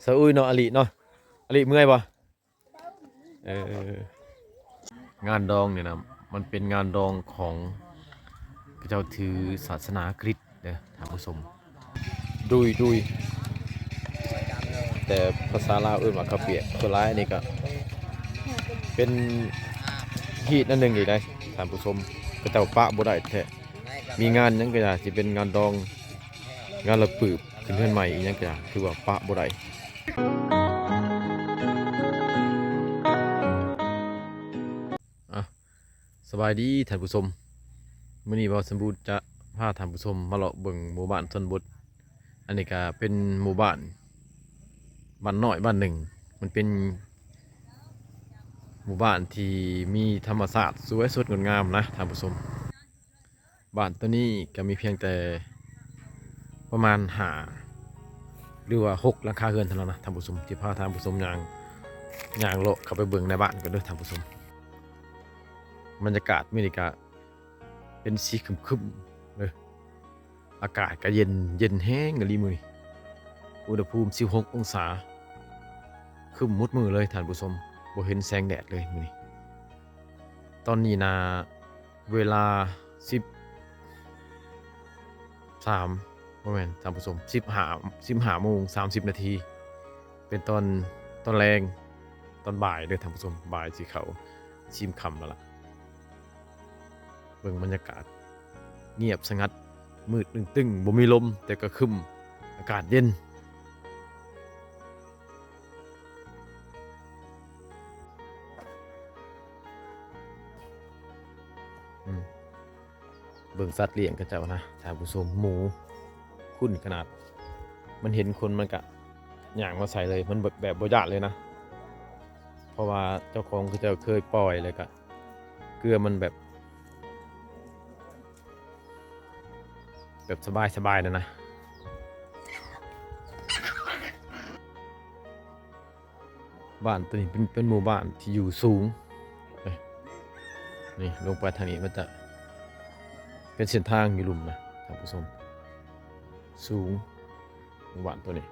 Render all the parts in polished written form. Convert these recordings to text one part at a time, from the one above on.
สะอุ้ยเนาะอลิเนาะอลิเมื่อยบ่เอองานดองเนี่ยนะมันเป็นงานดองของพระเจ้าถือศาสนาคริสต์เด้อท่านผู้ชมดุยแต่ภาษาลาวเอิ้นว่าข้าวเปียกตัวร้ายนี่ก็เป็นฮีตนั่นหนึงอีกได้ท่านผู้ชมพระเจ้าปะบ่ได้แท้มีงานหยังก็ได้สิเป็นงานดองงานระปืบขึ้นเฮือนใหม่อีหยังก็ได้คือว่าปะบ่ได้อ่ะสบายดีท่านผู้ชมมื้อนี้บ่าวสมบูรณ์จะพาท่านผู้ชมมาเลาะเบิ่งหมู่บ้านชนบทอันนี้ก็เป็นหมู่บ้านน้อยบ้านหนึ่งมันเป็นหมู่บ้านที่มีธรรมศาสตร์สวยสดงดงามนะท่านผู้ชมบ้านตัวนี้ก็มีเพียงแต่ประมาณหรือว่า6หลังคาเรือนเท่านั้นนะท่านผู้ชมที่พาท่านผู้ชมย่างเลาะเข้าไปเบิ่งในบ้านกันเด้อท่านผู้ชมบรรยากาศมื้อนี้ก็เป็นสีครึมๆเลยอากาศก็เย็นแห้งกะลีมื้อนี้อุณหภูมิ16องศาครึมมุดมือเลยท่านผู้ชมบ่เห็นแสงแดดเลยมื้อนี้ตอนนี้นะเวลา13บ่แม่นท่านผู้ชม15โมง30นาทีเป็นตอนแรงตอนบ่ายเด้อท่านผู้ชมบ่ายสิเข้าชิมค่ำแล้วล่ะเบิ่งบรรยากาศเงียบสงัดมืดตึงๆบ่มีลมแต่ก็ครึ้มอากาศเย็นเบิ่งสัตว์เลี้ยงเขาเจ้านะท่านผู้ชมหมูคุ้นขนาดมันเห็นคนมันก็ย่างมาใส่เลยมันแบบบ่ยานเลยนะเพราะว่าเจ้าของเขาเจ้าเคยปล่อยเลยก็เกลือมันแบบสบายนะบ้านตัวนี้เป็นหมู่บ้านที่อยู่สูงนี่ลงไปทางนี้มันจะเป็นเส้นทางอยู่หลุมนะท่านผู้ชมสูงหมู่บ้านตัวนี้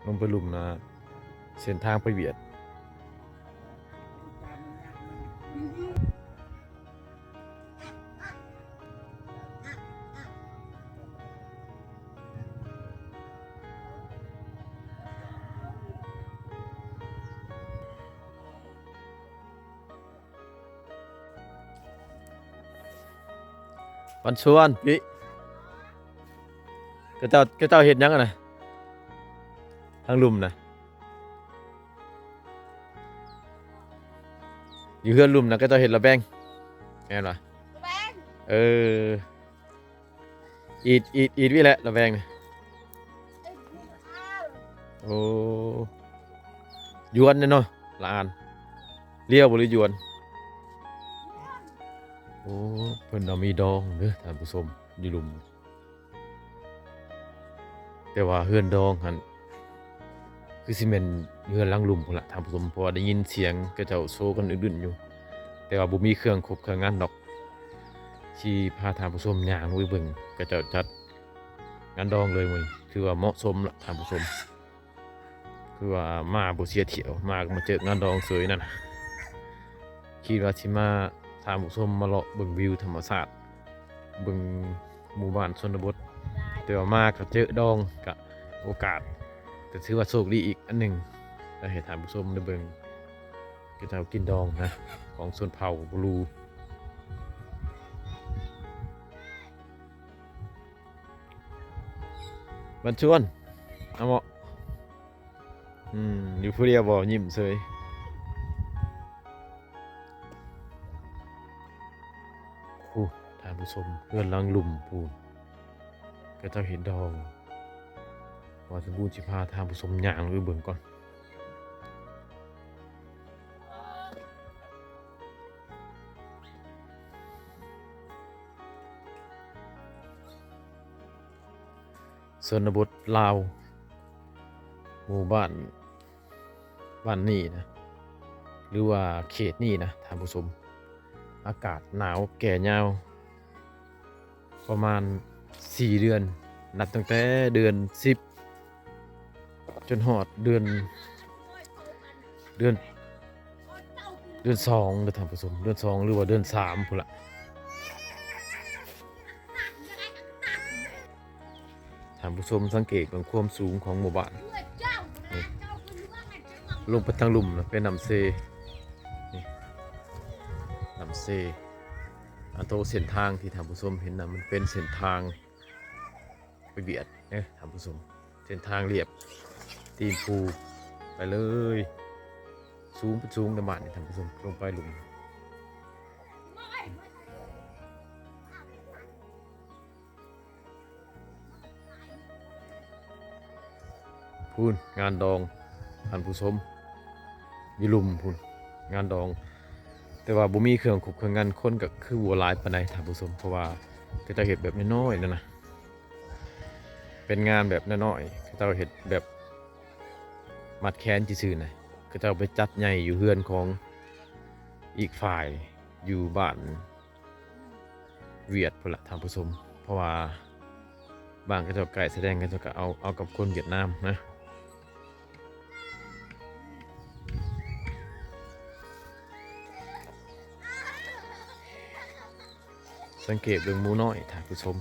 ลงไปหลุมนะเส้นทางไปเวียดวันชวนพี่ก็เจ้าเห็นยังอะนะทางหลุมนะอยู่เฮือนหลุมนะก็เจ้าเห็นระแบงแม่นวะเอออีดวิแหละระแบงนะโอ้ยวนเนี่ยเนาะละอันเลี้ยวบ่หรือยวนโอ้เพิ่นเอามีดองเด้อท่านผู้ชมอยู่หลุมแต่ว่าเฮือนดองหั่นคือสิแม่นเฮือนหลังหลุมพุ่นล่ะท่านผู้ชมเพราะว่าได้ยินเสียงเขาเจ้าโซกันอึดๆอยู่แต่ว่าบ่มีเครื่องครบเครื่องงานดอกที่พาท่านผู้ชมย่างไปเบิ่งเขาเจ้าจัดงานดองเลยมื้อนี้คือว่าเหมาะสมล่ะท่านผู้ชมคือว่ามาบ่เสียเที่ยวมาเจองานดองเสยนั่นน่ะคิดว่าสิมาท่านผู้ชมมาเลาะเบิ่งวิวธรรมชาติเบิ่งหมู่บ้านชนบทแต่ว่ามาก็เจอดองก็โอกาสก็ถือว่าโชคดีอีกอันหนึ่งได้เห็นท่านผู้ชมได้เบิ่งก็จะกินดองนะของชนเผ่าบลูบันชวนเอาเหมาะอยู่ผู้เดียวบ่ยิ้มเฉยผู้ท่านผู้ชมเพื่อนลังลุ่มผู้ก็จะเห็นดองว่าสมบูรณ์สิพาท่านผู้ชมย่างไปเบิ่งก่อนชนบทลาวหมู่บ้านนี่นะหรือว่าเขตนี่นะท่านผู้ชมอากาศหนาวแก่ยาวประมาณ4 เดือนนับตั้งแต่เดือน10 จนฮอดเดือนเดือนเดือน2เด้อท่านผู้ชมเดือน2หรือว่าเดือน3พุ่นล่ะท่านผู้ชมสังเกตเบิ่งความสูงของหมู่บ้านนี่ลงไปทางหลุมนะเป็นน้ำเซนี่น้ำเซอันโตเส้นทางที่ท่านผู้ชมเห็นนะมันเป็นเส้นทางไปเบียดเนี่ยท่านผู้ชมเส้นทางเรียบตีนภูไปเลยสูงเป็นสูงกระบาดนี่ท่านผู้ชมลงไปหลุมพูนงานดองท่านผู้ชมอยู่หลุมพูนงานดองแต่ว่าบ่มีเครื่องขบเครื่องงานคนก็คือวัวลายปานใดท่านผู้ชมเพราะว่าก็จะเห็ดแบบน้อยๆนั่นนะเป็นงานแบบน้อยๆก็จะเห็ดแบบมัดแขนซื่อๆนะก็จะไปจัดใหญ่อยู่เฮือนของอีกฝ่ายอยู่บ้านเวียดพุ่นละท่านผู้ชมเพราะว่าบางก็จะไก่แสดงก็จะเอากับคนเวียดนามนะสังเกตเรื่องหมูน้อยท่านผู้ชม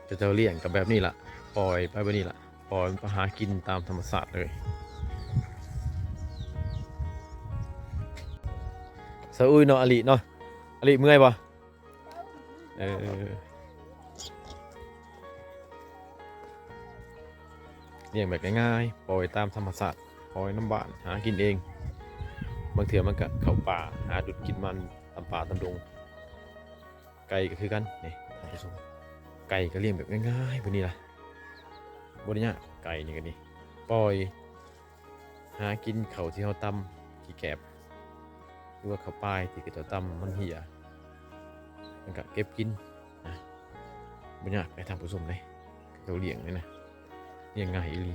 จะเลี้ยงกับแบบนี้ล่ะปล่อยไปแบบนี้ล่ะปล่อยไปหากินตามธรรมชาติเลยสะอุ้ยเนาะอลิเนาะอลิเมื่อยปะเลี้ยงแบบง่ายๆปล่อยตามธรรมชาติปล่อยน้ำบ้านหากินเองบางเถื่อมันก็เข้าป่าหาดุดกินมันตามป่าตามดงไก่ก็คือกันนี่ท่านผู้ชมไก่ก็เลี้ยงแบบง่ายๆแบบนี้ล่ะบริญญาไก่นี่กันนี่ปล่อยหากินเขาที่เขาตำขี้แกบหรือว่าเขาปลายที่เขาตำมันเหี่ยมันก็เก็บกินนะบริญญาไปทำผู้ชมเลยเราเลี้ยงเลยนะเลี้ยงง่ายอีหลี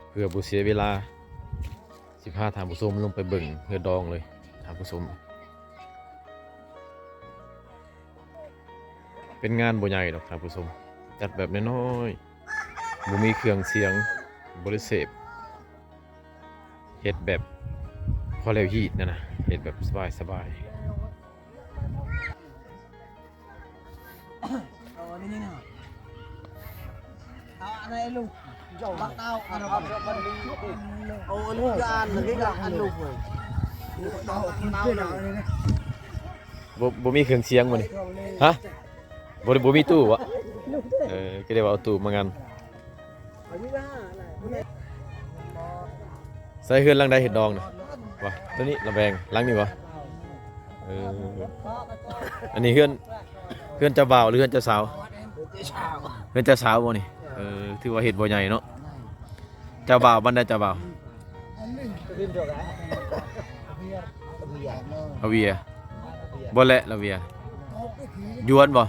เพื่อบุเสียเวลา15ทางผู้ชมลงไปเบิ่งเพื่อดองเลยทางผู้ชมเป็นงานบ่ใหญ่ดอกท่านผู้ชมจัดแบบน้อยๆบ่มีเครื่องเสียงบ่ได้เสพเฮ็ดแบบพอแล้วฮีตนั่นน่ะเฮ็ดแบบสบายเอาอันนี้นะเอาอะไรลูกบักเอาอันนี้เอาอันนี้ก็อันนี้ก็อันลูกเลยบ่มีเครื่องเสียงบ่นี่ฮะบ่มีตู้วะก็ได้ว่าเอาตู้มางานใส่เฮือนหลังใดเฮ็ดดองน่ะวะตัวนี้ระแวงหลังนี่บ่อันนี้เฮือนเจ้าบ่าวหรือเฮือนเจ้าสาวเฮือนเจ้าสาวบ่นี่ถือว่าเฮ็ดบ่ใหญ่เนาะเจ้าบ่าวบ้านใดเจ้าบ่าวเอาเวียบ่แหละละเวียยวนบ่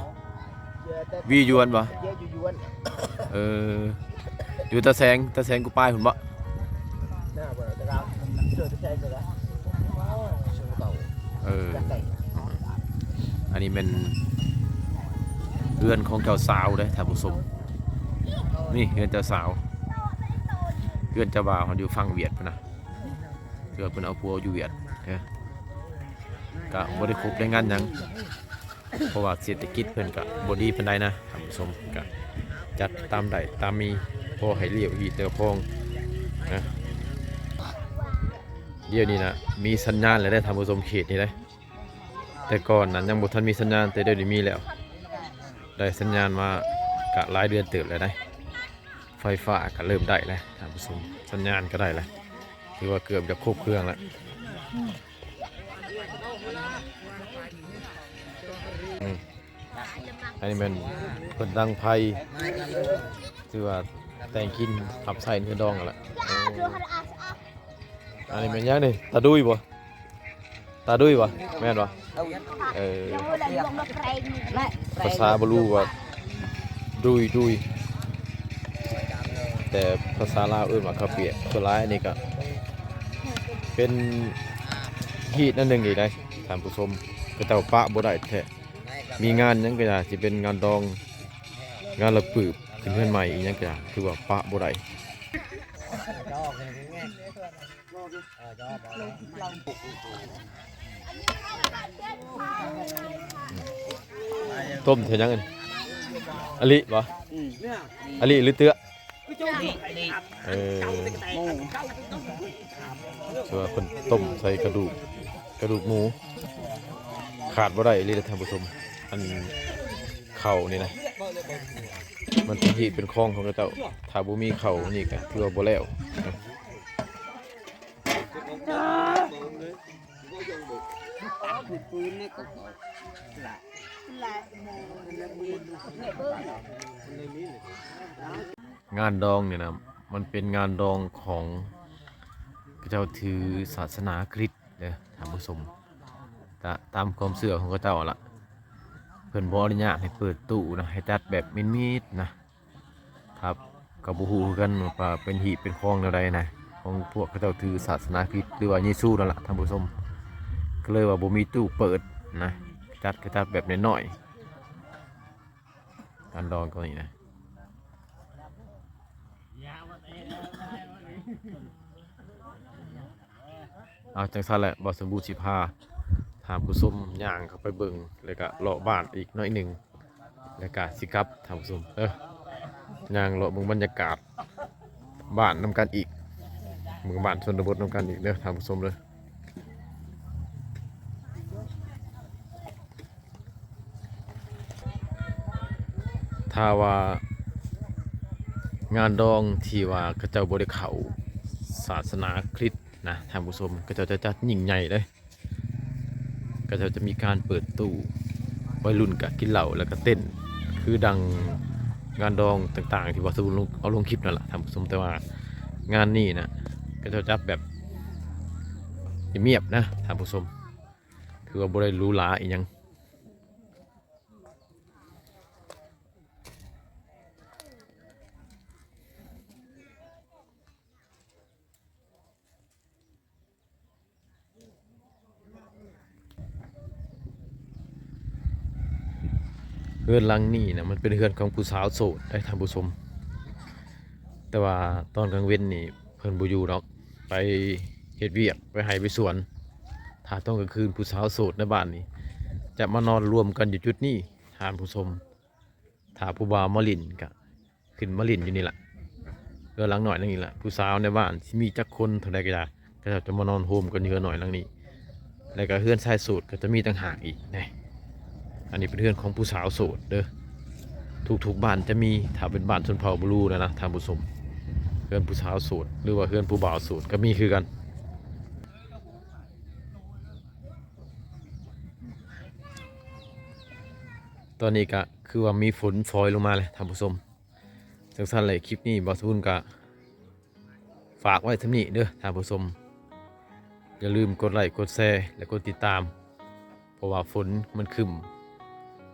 วียวนบ่อยู่ตะแสงกูป้ายหุ่นบ่อันนี้เป็นเรือนของเจ้าสาวเด้ท่านผู้ชมนี่เรือนเจ้าสาวเรือนเจ้าบ่าวเขาอยู่ฝั่งเวียดพุ่นนะเกิดเพิ่นเอาผัวอยู่เวียดก็บ่ได้คบได้งานหยังเพราะว่าเศรษฐกิจเพิ่นก็บ่ดีปานใดนะท่านผู้ชมก็จัดตามได้ตามมีพอให้เรียบอีเตอพองนะเดี๋ยวนี้นะมีสัญญาณแล้วได้ท่านผู้ชมเขตนี่ได้แต่ก่อนนั้นยังบ่ทันมีสัญญาณแต่เดี๋ยวนี้มีแล้วได้สัญญาณมากะหลายเดือนเติบแล้วได้ไฟฟ้าก็เริ่มได้แล้วท่านผู้ชมสัญญาณก็ได้แล้วถือว่าเกือบจะครบเครื่องแล้วอันนี้เป็นเพิ่นดังไพ่ถือว่าแต่งกินขับใส่เนื้อดองกันละอันนี้เป็นยังนี่ตาดุยบ่แม่นบ่ภาษาบรูว่าดุยแต่ภาษาลาวว่าข้าวเปียกตัวร้ายนี่ก็เป็นฮีตนั่นหนึ่งอีกได้ท่านผู้ชมก็เจ้าปะบ่ได้แท้มีงานยังก็จะเป็นงานดอง งานระปืบขึ้นเพื่อนใหม่อีกอย่างก็คือว่าปะบ่ได้ต้มเท่ายังไงอลิบ่อลิหรือเตื้อเออชัวร์คนต้มใส่กระดูกหมูขาดบ่ได้เลยท่านผู้ชมอันเข่านี่นะมันเป็นที่เป็นคลองของกระเจ้าถ้าบ่มีเข่านี่ก็ถือว่าบ่แล้วงานดองเนี่ยนะมันเป็นงานดองของพระเจ้าถือศาสนาคริสต์เด้อท่านผู้ชมแต่ตามความเชื่อของพระเจ้าล่ะเพิ่นบ่อนุญาตให้เปิดตู้นะให้จัดแบบมิดๆนะครับก็บ่ฮู้คือกันว่าเป็นหีบเป็นคลองแนวใดนะของพวกพระเจ้าถือศาสนาคริสต์หรือว่าเยซูนั่นล่ะท่านผู้ชมก็เลยว่าบ่มีตู้เปิดนะจัดแบบน้อยๆการดองก็นี่นะเอาจังซั่นแหละบ่สมบูรณ์สิพาถามผู้ชมย่างเข้าไปเบิ่งแล้วก็เลาะบ้านอีกหน่อยหนึงแล้วก็สิกลับถามผู้ชมย่างเลาะเบิ่งบรรยากาศบ้านนำกันอีกเบิ่งบ้านชนบทนำกันอีกเด้อถามผู้ชมเด้อถ้าว่างานดองที่ว่าเขาเจ้าบ่ได้เข้าศาสนาคริสต์นะท่านผู้ชมก็จะจัดยิ่งใหญ่เลยก็จะมีการเปิดตู้วัยรุ่นกับกินเหล้าแล้วก็เต้นคือดังงานดองต่างๆที่ว่าสูเอาลงคลิปนั่นแหละท่านผู้ชมแต่ว่างานนี้นะก็จะจัดแบบเงียบๆนะท่านผู้ชมคือว่าบ่ได้หรูหราอีหยังเฮือนหลังนี้นะมันเป็นเฮือนของผู้สาวโสดได้ท่านผู้ชมแต่ว่าตอนกลางเว้นนี่เพิ่นบ่อยู่ดอกไปเฮ็ดเวียกไปไร่ไปสวนถ้าต้องกลางคืนผู้สาวโสดในบ้านนี่จะมานอนรวมกันอยู่จุดนี้ท่านผู้ชมถ้าผู้บ่าวมาลิ้นก็ขึ้นมาลิ้นอยู่นี่แหละเฮือนหลังหน่อยนั่นนี่แหละผู้สาวในบ้านสิมีจักคนเท่าใดก็ได้ก็จะมานอนโฮมกันอยู่เฮือนหน่อยหลังนี้แล้วก็เฮือนชายโสดก็จะมีต่างหากอีกนะอันนี้เป็นเรื่องของผู้สาวโสดเด้อทุกบ้านจะมีถ้าเป็นบ้านชนเผ่าบลูนะท่านผู้ชมเพื่อนผู้สาวโสดหรือว่าเพื่อนผู้บ่าวโสดก็มีคือกันตอนนี้ก็คือว่ามีฝนฟอยลงมาเลยท่านผู้ชมจังสั้นเลยคลิปนี้บอสบุญก็ฝากไว้ทั้งนี้เด้อท่านผู้ชมอย่าลืมกดไลค์กดแชร์และกดติดตามเพราะว่าฝนมันขึ้น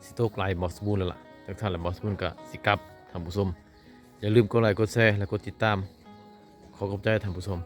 สิตกไลน์บอสบูนแล้วล่ะจากท่านและบอสบูนก็สิกลับท่านผู้ชมอย่าลืมกดไลค์กดแชร์และกดติดตามขอขอบใจท่านผู้ชม